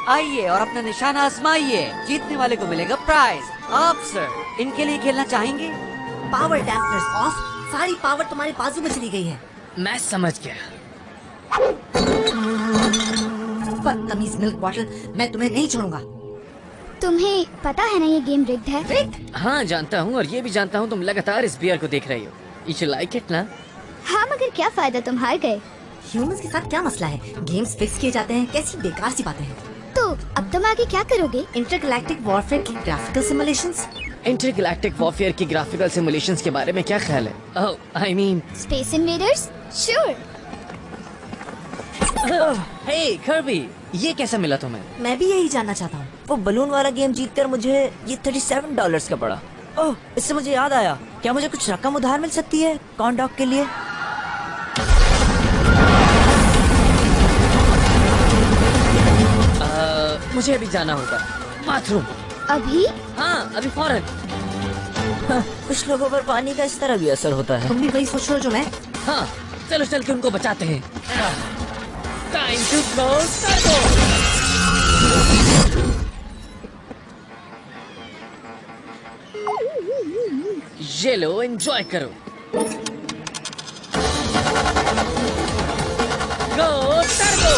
आइए और अपना निशाना आजमाइए, जीतने वाले को मिलेगा प्राइज। आप सर इनके लिए खेलना चाहेंगे? पावर डैम्पर्स ऑफ, सारी पावर तुम्हारे बाजू में चली गई है। मैं समझ गया। बदतमीज मिल्क बॉटल, मैं तुम्हें नहीं छोड़ूंगा। तुम्हें पता है ना ये गेम रिग्ड है? रिग्ड? हाँ जानता हूँ, और ये भी जानता हूँ तुम लगातार इस बियर को देख रही हो। You like it ना? हाँ मगर क्या फायदा, तुम हार गए। ह्यूमंस के साथ क्या मसला है? गेम्स फिक्स किए जाते हैं, कैसी बेकार सी बातें हैं। तो अब तुम आगे क्या करोगे? इंटरगैलेक्टिक वॉरफेयर की ग्राफिकल सिमुलेशंस। इंटरगैलेक्टिक वॉरफेयर की ग्राफिकल सिमुलेशंस के बारे में क्या ख्याल है? Oh, I mean... space invaders? Sure. Hey Kirby, ये कैसा मिला तुम्हें? मैं भी यही जानना चाहता हूँ। वो बलून वाला गेम जीतकर मुझे ये $37 का पड़ा। ओह, इससे मुझे याद आया, क्या मुझे कुछ रकम उधार मिल सकती है कॉर्न डॉग के लिए? मुझे अभी जाना होगा बाथरूम। अभी? हाँ अभी फौरन। कुछ लोगों पर पानी का इस तरह भी असर होता है। तुम भी वही सोच रहे हो जो मैं? हाँ चलो चल के उनको बचाते हैं। Time to go turbo. ये लो एंजॉय करो। Go turbo.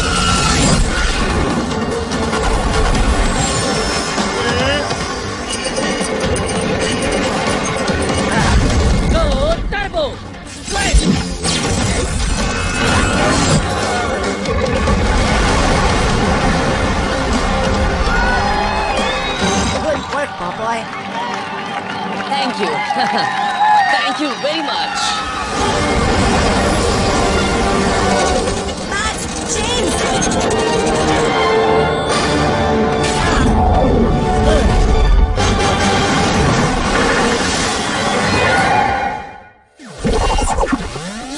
Go turbo. Split. Good work, boy. Thank you. Thank you very much. Matt, James.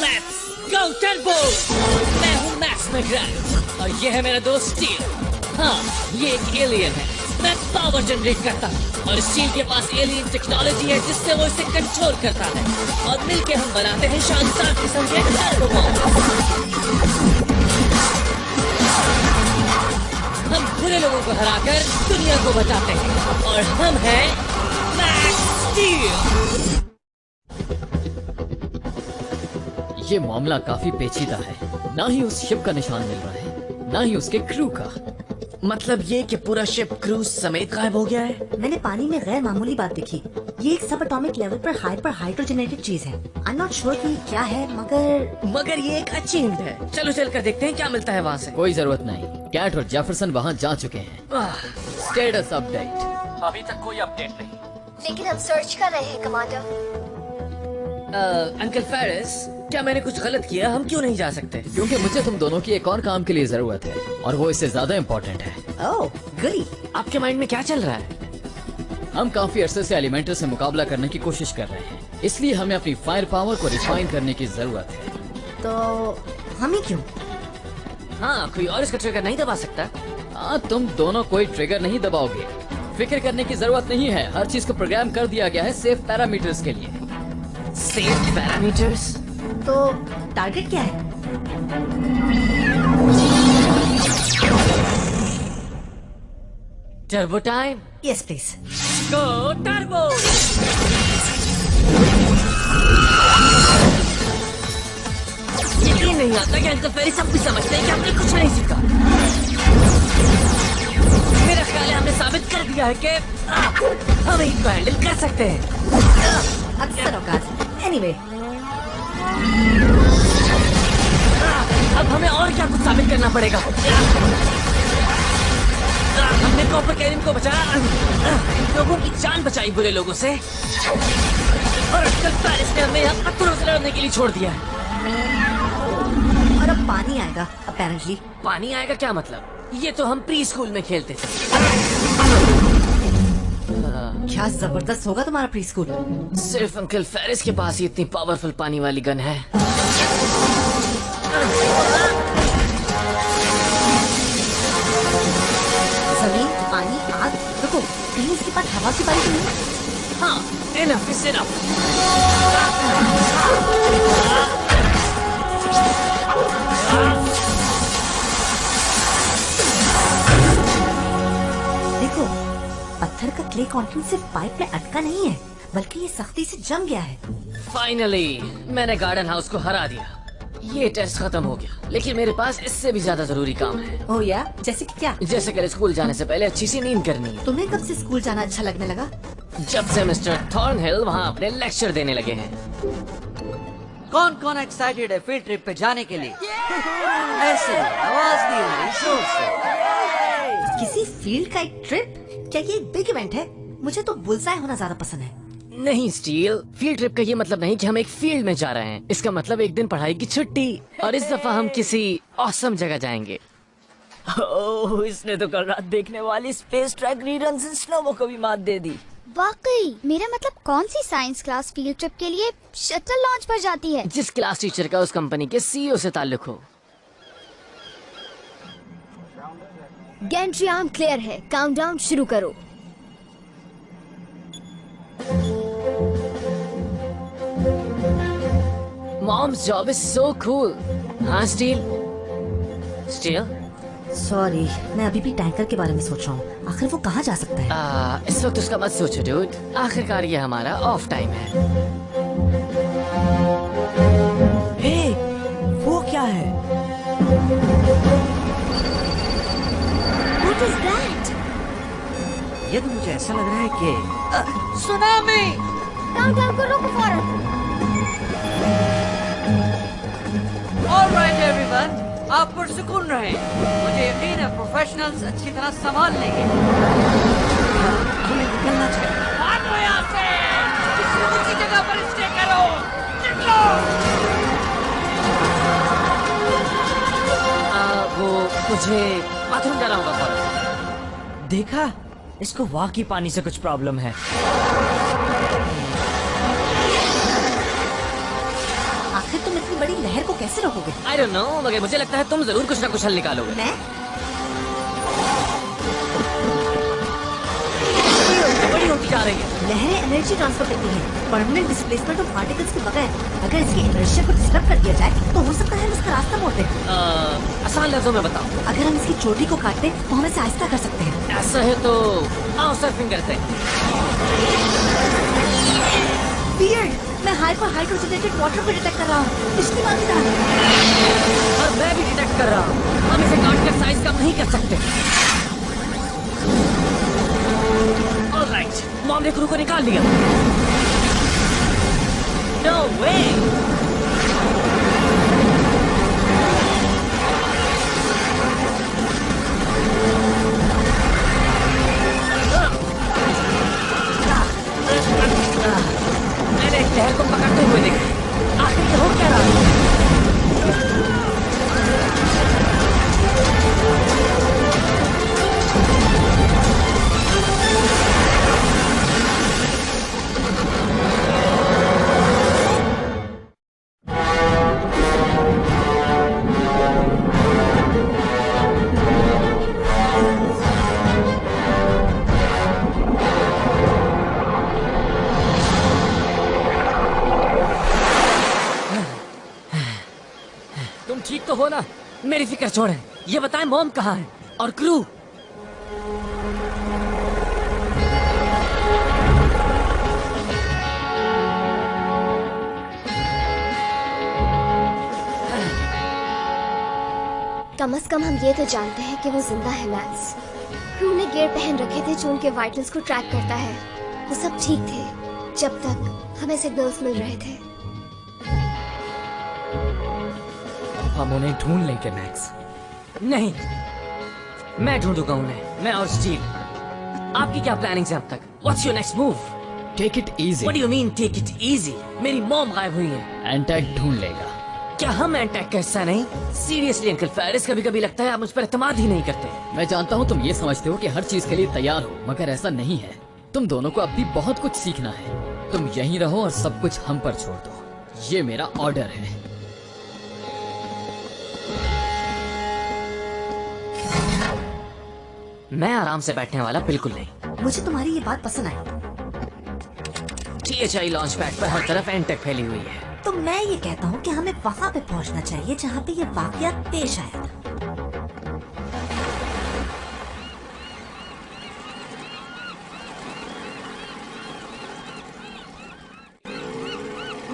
Let's go Turbo! मैं हूँ मैक्स मैकग्राथ और ये है मेरा दोस्त स्टील। हाँ, ये एक एलियन है। मैं पावर जनरेट करता हूँ और स्टील के पास एलियन टेक्नोलॉजी है जिससे वो इसे कंट्रोल करता है और मिलके हम बनाते हैं शानदार किस्म के टर्बो बॉम्ब। हम बुरे लोगों को हराकर दुनिया को बचाते हैं और हम हैं मैक्स स्टील। ये मामला काफी पेचीदा है। ना ही उस शिप का निशान मिल रहा है, ना ही उसके क्रू का। मतलब ये कि पूरा शिप क्रूज समेत गायब हो गया है। मैंने पानी में गैर मामूली बात देखी। ये एक सब एटॉमिक लेवल पर हाइपर हाइड्रोजनेटेड चीज है। आई एम नॉट श्योर कि क्या है, मगर ये एक अचीव्ड है। चलो चल कर देखते हैं क्या मिलता है वहाँ से। कोई जरूरत नहीं, कैट और जेफरसन वहाँ जा चुके हैं। Status update. अभी तक कोई अपडेट नहीं, लेकिन हम सर्च कर रहे हैं कमांडर। अंकल फेरिस, क्या मैंने कुछ गलत किया? हम क्यों नहीं जा सकते? क्योंकि मुझे तुम दोनों की एक और काम के लिए जरूरत है और वो इससे ज्यादा इम्पोर्टेंट है। ओह, गोली। आपके माइंड में क्या चल रहा है? हम काफी अरसे से एलिमेंटर से मुकाबला करने की कोशिश कर रहे हैं, इसलिए हमें अपनी फायर पावर को रिफाइन करने की जरूरत है। तो हम ही क्यों? हाँ, कोई और इसका ट्रिगर नहीं दबा सकता। हाँ, तुम दोनों कोई ट्रिगर नहीं दबाओगे। फिक्र करने की जरूरत नहीं है, हर चीज को प्रोग्राम कर दिया गया है सेफ पैरामीटर्स के लिए। Safe parameters? तो टारगेट क्या है? Turbo time. Yes please. Go turbo. यकीन नहीं आता कि अंकल फेरिस अब भी समझते हैं कि हमने कुछ नहीं सीखा। मेरा ख्याल है हमने साबित कर दिया है कि हम इनको हैंडल कर सकते हैं। अक्सर औकात। एनीवे, अब हमें और क्या कुछ साबित करना पड़ेगा। हमने कॉपर कैरिन को बचाया, लोगों की जान बचाई बुरे लोगों से, और अंकल फेरिस ने हमें यहाँ पत्थरों से लड़ने के लिए छोड़ दिया है। और अब पानी आएगा अपेरेंटली। पानी आएगा क्या मतलब? ये तो हम प्री स्कूल में खेलते थे। क्या जबरदस्त होगा तुम्हारा प्री स्कूल। सिर्फ अंकल फेरिस के पास ही इतनी पावरफुल पानी वाली गन है। जमीन, पानी, आग। रुको, कहीं इसके पास हवा की बारी तो नहीं? हाँ, इनफ इज इनफ। पत्थर का क्ले कंक्रीट सिर्फ पाइप में अटका नहीं है, बल्कि ये सख्ती से जम गया है। फाइनली मैंने गार्डन हाउस को हरा दिया। ये टेस्ट खत्म हो गया, लेकिन मेरे पास इससे भी ज्यादा जरूरी काम है। ओह या, जैसे कि क्या? जैसे कल स्कूल जाने से पहले अच्छी सी नींद करनी है। तुम्हें कब से स्कूल जाना अच्छा लगने लगा? जब से मिस्टर थॉर्नहिल वहाँ अपने लेक्चर देने लगे हैं। कौन कौन एक्साइटेड है फील्ड ट्रिप पे जाने के लिए? ऐसे ही, आवाज नहीं हो रही, जोर से। किसी फील्ड का एक ट्रिप? क्या ये एक बिग इवेंट है? मुझे तो बुलसाए होना ज्यादा पसंद है। नहीं स्टील, फील्ड ट्रिप का ये मतलब नहीं कि हम एक फील्ड में जा रहे हैं। इसका मतलब एक दिन पढ़ाई की छुट्टी, और इस दफा हम किसी ऑसम जगह जाएंगे। ओह, इसने तो कल रात देखने वाली स्पेस ट्रैक रीरन्स इन स्लोमो को भी मात दे दी। वाकई, मेरा मतलब कौन सी साइंस क्लास फील्ड ट्रिप के लिए शटल लॉन्च पर जाती है? जिस क्लास टीचर का उस कंपनी के सीईओ से ताल्लुक हो। गेंट्री आर्म क्लियर है, काउंटडाउन शुरू करो। Mom's job is so cool. हाँ स्टील? स्टील? सॉरी, मैं अभी भी टैंकर के बारे में सोच रहा हूँ। आखिर वो कहाँ जा सकता है? इस वक्त उसका मत सोचो डूड, आखिरकार ये हमारा ऑफ टाइम है। हे, वो क्या है? What is that? ये तो मुझे ऐसा लग रहा है कि सुनामी। काउंटडाउन को रोको फौरन। ऑलराइट एवरीवन, आप पुरसुकून रहें। मुझे यकीन है प्रोफेशनल्स अच्छी तरह संभाल लेंगे। हमें निकलना चाहिए। भागो यहाँ से! किसी ऊंची जगह पर स्टे करो। निकलो! वो मुझे बाथरूम जाना होगा फौरन। देखा, इसको वाकई पानी से कुछ प्रॉब्लम है। आखिर तुम इतनी बड़ी लहर को कैसे रोकोगे? आई डोंट नो, मगर मुझे लगता है तुम जरूर कुछ ना कुछ हल निकालोगे। मैं? बड़ी होती जा रही है। लहरें एनर्जी ट्रांसफर करती हैं, परमानेंट डिस्प्लेसमेंट ऑफ पार्टिकल्स के बगैर। अगर इसकी इनर्शिया को डिस्टर्ब कर दिया जाए तो हो सकता है हम इसका रास्ता मोड़ दें। आसान लफ्जों में बताओ। अगर हम इसकी चोटी को काट दें तो हम इसे आहिस्ता कर सकते हैं। ऐसा है तो आओ सर्फिंग करते हैं। वियर्ड, मैं हाइपर हाइड्रोजनेटेड वाटर को डिटेक्ट कर रहा हूँ, पिछली बार की तरह। और मैं भी डिटेक्ट कर रहा हूँ। हम इसे काट कर साइज कम नहीं कर सकते। ऑलराइट, मॉम ने क्रू को निकाल लिया। नो वे! मैंने एक लहर को पकड़ते हुए देखा। आखिर ये हो क्या रहा है? तुम ठीक तो हो ना? मेरी फिक्र छोड़ें। ये बताएं मॉम कहाँ है और क्रू? कम से कम हम ये तो जानते हैं कि वो जिंदा है मैक्स। क्रू ने गियर पहन रखे थे जो उनके वाइटल्स को ट्रैक करता है। वो सब ठीक थे जब तक हमें सिग्नल्स मिल रहे थे। हम उन्हें ढूंढ लेंगे मैक्स। नहीं, मैं ढूंढूंगा उन्हें, मैं और स्टीव। आपकी क्या प्लानिंग है अब तक? What's your next move? Take it easy. What do you mean take it easy? मेरी मॉम गायब हुई है। एंटैक ढूंढ लेगा। क्या हम एंटैक का हिस्सा नहीं? सीरियसली अंकल फेरिस, कभी कभी लगता है आप मुझ पर एतमाद ही नहीं करते। मैं जानता हूँ तुम ये समझते हो कि हर चीज के लिए तैयार हो, मगर ऐसा नहीं है। तुम दोनों को अब भी बहुत कुछ सीखना है। तुम यहीं रहो और सब कुछ हम पर छोड़ दो। ये मेरा ऑर्डर है। मैं आराम से बैठने वाला बिल्कुल नहीं। मुझे तुम्हारी ये बात पसंद आई। THI लॉन्च पैड पर हर तरफ एंटैक फैली हुई है। तो मैं ये कहता हूँ कि हमें वहाँ पे पहुँचना चाहिए जहाँ पे ये वाकया पेश आया था।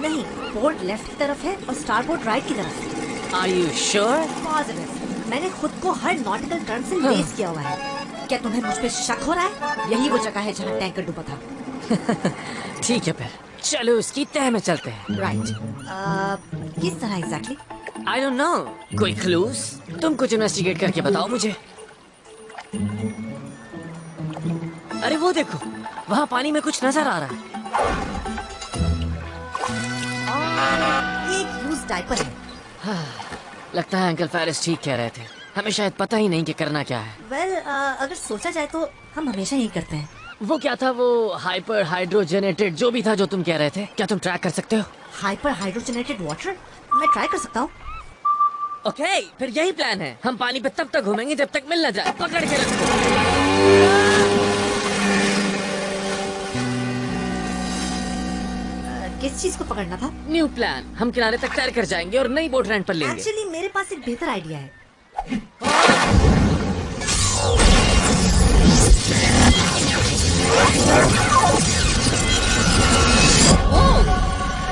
नहीं, पोर्ट लेफ्ट की तरफ है और स्टारबोर्ड राइट की तरफ। Are you sure? पॉजिटिव। मैंने खुद को हर नॉटिकल टर्म से बेस किया हुआ है। क्या तुम्हें मुझ पे शक हो रहा है? यही वो जगह है जहाँ टैंकर डूबा था। ठीक है फिर, चलो उसकी तह में चलते हैं। राइट। किस तरह एग्जैक्टली? I don't know. कोई क्लूज? तुम कुछ इन्वेस्टिगेट करके बताओ मुझे। अरे वो देखो, वहाँ पानी में कुछ नजर आ रहा है। ये एक यूज डायपर है। लगता है अंकल फेरिस ठीक कह रहे थे, हमें शायद पता ही नहीं कि करना क्या है। वेल, अगर सोचा जाए तो हम हमेशा यही करते हैं। वो क्या था, वो हाइपर हाइड्रोजनेटेड जो भी था जो तुम कह रहे थे, क्या तुम ट्रैक कर सकते हो? Hyper hydrogenated water? मैं ट्राई कर सकता हूँ। ओके, फिर यही प्लान है। हम पानी पे तब तक घूमेंगे जब तक मिल न जाए। पकड़ के रखो। किस चीज को पकड़ना था? न्यू प्लान, हम किनारे तक तैर कर जाएंगे और नई बोट रेंट पर लेंगे। एक्चुअली मेरे पास एक बेहतर आइडिया है।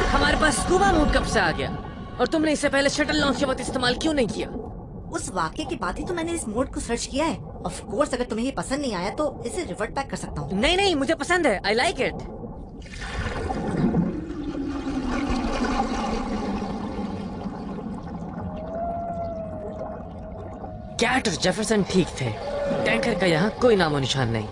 हमारे पास स्कूबा मोड कब से आ गया? और तुमने इससे पहले शटल लॉन्च के वक्त इस्तेमाल क्यों नहीं किया? उस वाक्य के बाद ही तो मैंने इस मोड को सर्च किया है। ऑफ कोर्स, अगर तुम्हें ये पसंद नहीं आया तो इसे रिवर्ट बैक कर सकता हूँ। नहीं, मुझे पसंद है। I like it. कैट और जेफरसन ठीक थे। टैंकर का यहाँ कोई नामो निशान नहीं।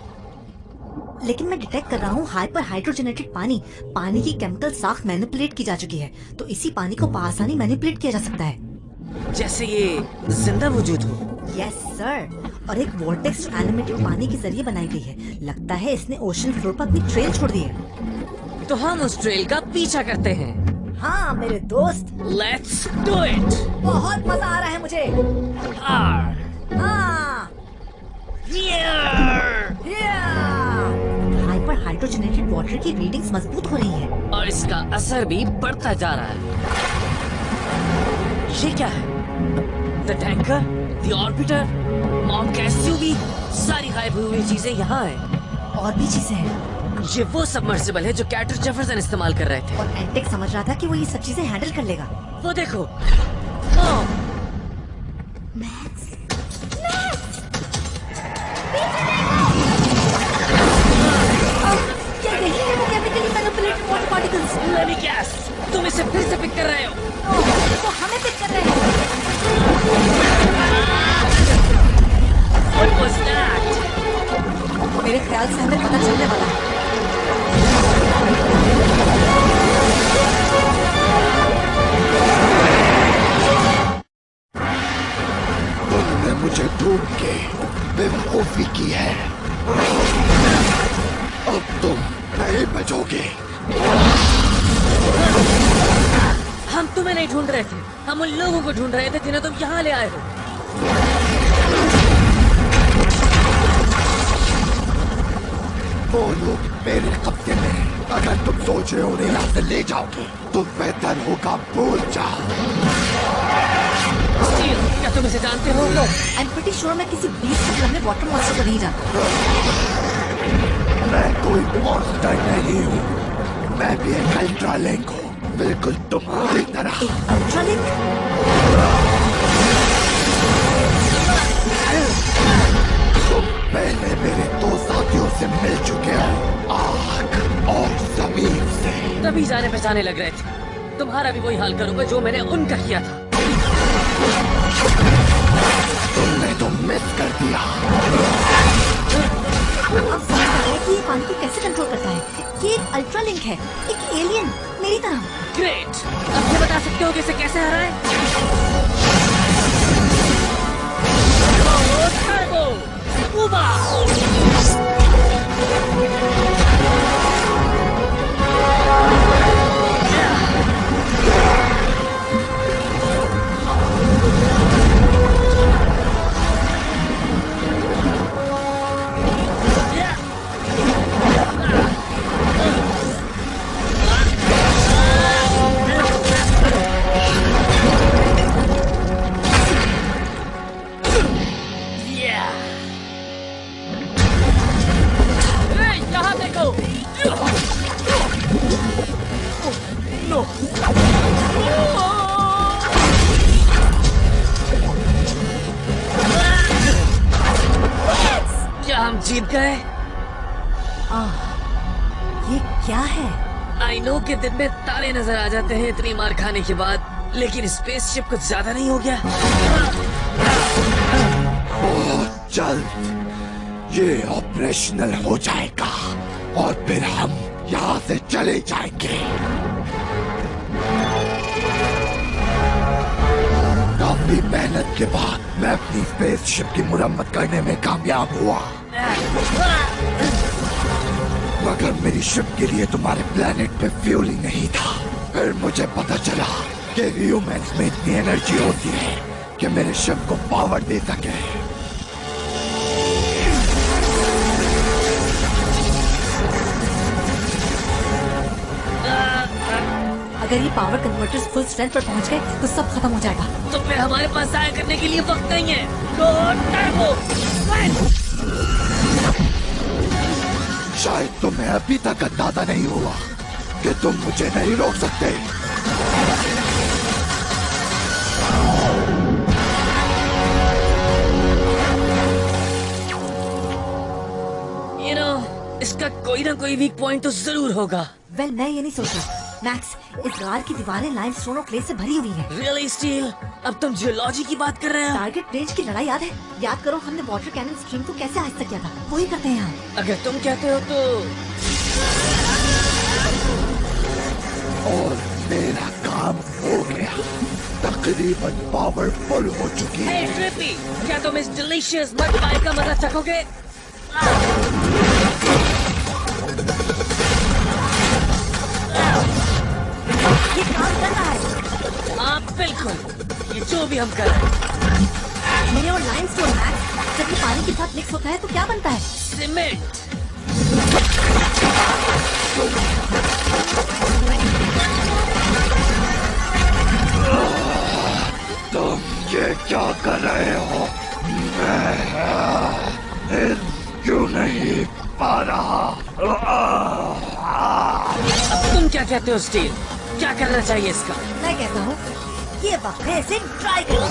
लेकिन मैं डिटेक्ट कर रहा हूँ हाइपर हाइड्रोजनेटेड पानी की केमिकल साख मैनिपुलेट की जा चुकी है, तो इसी पानी को आसानी मैनिपुलेट किया जा सकता है। जैसे ये जिंदा वजूद हो। यस सर, और एक वोर्टेक्स एनिमेटेड पानी के जरिए बनाई गई है। लगता है इसने ओशन फ्लोर पर अपनी ट्रेल छोड़ दी है। तो हम उस ट्रेल का पीछा करते हैं। हाँ मेरे दोस्त, लेट्स डू इट। बहुत मजा आ रहा है मुझे। हाँ। हाइपर हाइड्रोजनेटेड वाटर की रीडिंग्स मजबूत हो रही है और इसका असर भी बढ़ता जा रहा है। ये क्या है? The tanker, the orbiter, mom का एसयूवी, सारी गायब हुई चीजें यहाँ हैं। और भी चीजें हैं। ये वो सबमर्सिबल है जो कैट और जेफरसन इस्तेमाल कर रहे थे। और एंटेक समझ रहा था कि वो ये सब चीजें हैंडल कर लेगा। वो देखो। मैक्स, क्या यही है वो chemically manipulated water particles? Let me guess, तुम इसे फिर से पिक कर रहे हो। वो हमें पिक कर रहे हैं। What was that? मेरे ख्याल से हमें पता चलने वाला है। तुमने मुझे ढूंढ के बेवकूफी की है। अब तुम नहीं बचोगे। हम तुम्हें नहीं ढूंढ रहे थे, हम उन लोगों को ढूंढ रहे थे जिन्हें तुम यहाँ ले आए हो। वो लोग मेरे कब्जे में। अगर तुम सोच रहे हो उन्हें यहाँ से ले जाओगे तो बेहतर होगा भूल जाओ। स्टील, क्या तुम इसे जानते हो? आई एम प्रीटी श्योर मैं किसी बीच के में वाटर मॉन्स्टर को नहीं जानता। मैं कोई मॉन्स्टर नहीं हूँ, मैं भी एक अल्ट्रालिंक हूँ, बिल्कुल तुम्हारी तरह। एक अल्ट्रालिंक? तुम पहले मेरे 2 साथियों से मिल चुके हो, आग और जमीन से। तभी जाने पहचाने लग रहे थे। तुम्हारा भी वही हाल करूंगा जो मैंने उनका किया था। तुमने तो मिस कर दिया। अब समझ आ रहा है कि ये पानी को कैसे कंट्रोल करता है। ये एक अल्ट्रालिंक है, एक एलियन मेरी तरह। ग्रेट, अब ये बता सकते हो कि इसे कैसे हराएं? Turbo, scuba. हम जीत गए। ये क्या है? आई नो कि दिन में तारे नजर आ जाते हैं इतनी मार खाने के बाद, लेकिन स्पेसशिप कुछ ज्यादा नहीं हो गया? बहुत जल्द ये ऑपरेशनल हो जाएगा और फिर हम यहाँ से चले जाएंगे। काफी मेहनत के बाद मैं अपनी स्पेसशिप की मुरम्मत करने में कामयाब हुआ, मगर मेरी शिप के लिए तुम्हारे प्लेनेट पे फ्यूल ही नहीं था। फिर मुझे पता चला कि ह्यूमंस में इतनी एनर्जी होती है कि मेरे शिप को पावर दे सके। अगर ये पावर कन्वर्टर्स फुल स्ट्रेंथ पर पहुंच गए तो सब खत्म हो जाएगा। तो फिर हमारे पास जाया करने के लिए वक्त नहीं है। गो टर्बो स्ट्रेंथ। शायद तुम्हें अभी तक अंदाजा नहीं हुआ कि तुम मुझे नहीं रोक सकते। इसका कोई ना कोई वीक पॉइंट तो जरूर होगा। वेल, मैं ये नहीं सोच रहा। मैक्स, इस गार की दीवारें लाइमस्टोन और क्ले से भरी हुई हैं। Really steel? अब तुम जियोलॉजी की बात कर रहे हो? टारगेट रेंज की लड़ाई याद है? याद करो हमने वाटर कैनन स्ट्रीम को कैसे आहिस्ता किया था। वही करते हैं यहाँ। अगर तुम कहते हो तो। और मेरा काम हो गया, तकरीबन पावरफुल हो चुकी है। Hey, ट्रिपी, क्या तुम इस डिलीशियस मड पाई का मजा चखोगे? ये काम कर रहा है। हाँ बिल्कुल, ये जो भी हम कर रहे हैं। मेरे और लाइमस्टोन मैक्स, जब ये पानी के साथ मिक्स होता है तो क्या बनता है? सीमेंट। तुम ये क्या कर रहे हो? मैं क्यों नहीं पा रहा? अब तुम क्या कहते हो स्टील? क्या करना चाहिए इसका? मैं कहता हूँ ये वक्त है इसे ट्राई करो।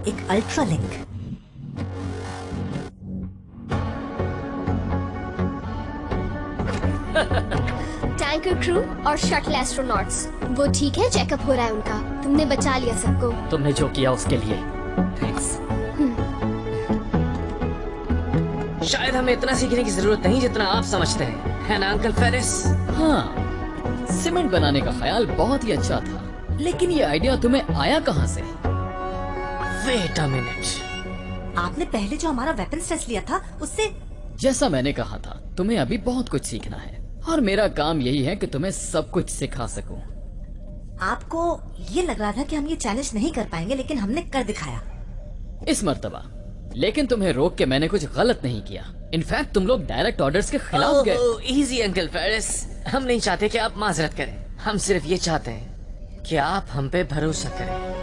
एक अल्ट्रा लिंक। टैंकर क्रू और शटल एस्ट्रोनॉट्स, वो ठीक है? चेकअप हो रहा है उनका। तुमने बचा लिया सबको। तुमने जो किया उसके लिए थैंक्स। शायद हमें इतना सीखने की जरूरत नहीं जितना आप समझते हैं, है ना अंकल फेरिस? हाँ, सीमेंट बनाने का ख्याल बहुत ही अच्छा था, लेकिन ये आइडिया तुम्हें आया कहाँ से? Wait a minute. आपने पहले जो हमारा वेपन्स टेस्ट लिया था उससे। जैसा मैंने कहा था, तुम्हें अभी बहुत कुछ सीखना है और मेरा काम यही है कि तुम्हें सब कुछ सिखा सकूं। आपको ये लग रहा था कि हम ये चैलेंज नहीं कर पाएंगे, लेकिन हमने कर दिखाया इस मर्तबा। लेकिन तुम्हें रोक के मैंने कुछ गलत नहीं किया। इनफैक्ट तुम लोग डायरेक्ट ऑर्डर्स के खिलाफ गए। इजी अंकल फेरिस, हम नहीं चाहते कि आप माजरत करें। हम सिर्फ ये चाहते हैं कि आप हम पे भरोसा करें।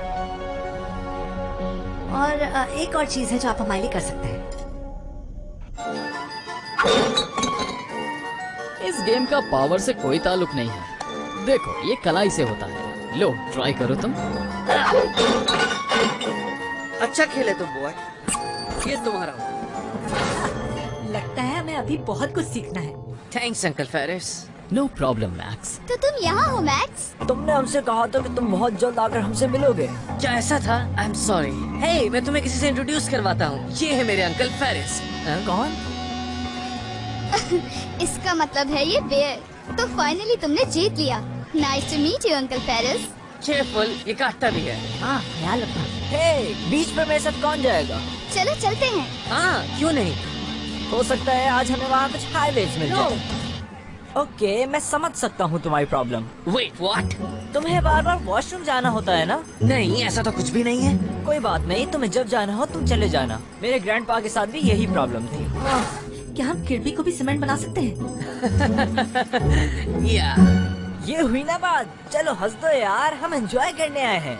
और एक और चीज है जो आप हमारे लिए कर सकते हैं। इस गेम का पावर से कोई ताल्लुक नहीं है। देखो, ये कलाई से होता है। लो, ट्राई करो तुम। अच्छा खेले तुम बॉय, ये तुम्हारा हो। लगता है हमें अभी बहुत कुछ सीखना है। Thanks uncle Ferris. No problem Max. तो तुम यहाँ हो मैक्स? तुमने हमसे कहा था कि तुम बहुत जल्द आकर हमसे मिलोगे। क्या ऐसा था? I am sorry. हे, मैं तुम्हें किसी से इंट्रोड्यूस करवाता हूँ। ये है मेरे अंकल फेरिस। कौन? इसका मतलब है ये बेयर। तो फाइनली तुमने जीत लिया। Nice to meet you uncle Ferris. Careful, ये काटता भी है। हाँ, ख्याल रखना। हे, बीच पे मेरे साथ कौन जाएगा? चलो चलते हैं। हाँ, क्यों नहीं? हो सकता है आज हमें वहाँ कुछ हाईवेज मिल जाए। ओके, मैं समझ सकता हूँ तुम्हारी प्रॉब्लम। Wait what? तुम्हें बार बार वॉशरूम जाना होता है ना? नहीं, ऐसा तो कुछ भी नहीं है। कोई बात नहीं, तुम्हें जब जाना हो तुम चले जाना। मेरे ग्रैंडपा के साथ भी यही प्रॉब्लम थी। क्या हम किडबी को भी सीमेंट बना सकते हैं? या ये हुई ना बात। चलो हंस दो यार, हम एंजॉय करने आए हैं।